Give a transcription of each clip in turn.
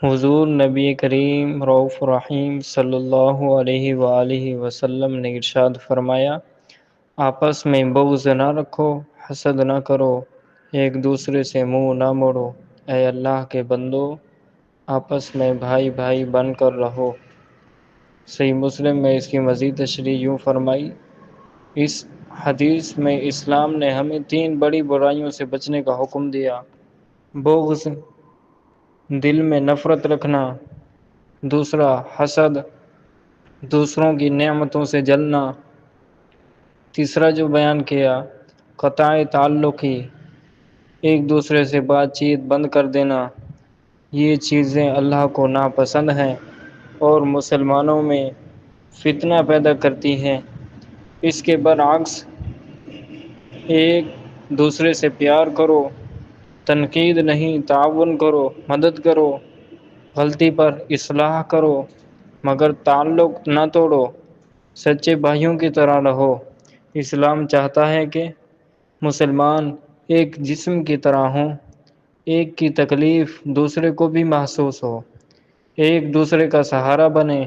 حضور نبی کریم رؤوف رحیم صلی اللہ علیہ وآلہ وسلم نے ارشاد فرمایا، آپس میں بغض نہ رکھو، حسد نہ کرو، ایک دوسرے سے منہ نہ موڑو، اے اللہ کے بندو آپس میں بھائی بھائی بن کر رہو۔ صحیح مسلم میں اس کی مزید تشریح یوں فرمائی، اس حدیث میں اسلام نے ہمیں 3 بڑی برائیوں سے بچنے کا حکم دیا: بغض، دل میں نفرت رکھنا، دوسرا حسد، دوسروں کی نعمتوں سے جلنا، تیسرا جو بیان کیا قطع تعلقی، ایک دوسرے سے بات چیت بند کر دینا۔ یہ چیزیں اللہ کو ناپسند ہیں اور مسلمانوں میں فتنہ پیدا کرتی ہیں۔ اس کے برعکس ایک دوسرے سے پیار کرو، تنقید نہیں تعاون کرو، مدد کرو، غلطی پر اصلاح کرو، مگر تعلق نہ توڑو، سچے بھائیوں کی طرح رہو۔ اسلام چاہتا ہے کہ مسلمان ایک جسم کی طرح ہوں، ایک کی تکلیف دوسرے کو بھی محسوس ہو، ایک دوسرے کا سہارا بنے۔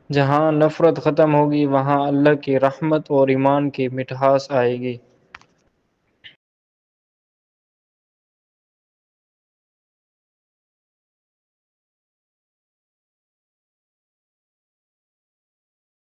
جہاں نفرت ختم ہوگی وہاں اللہ کی رحمت اور ایمان کی مٹھاس آئے گی۔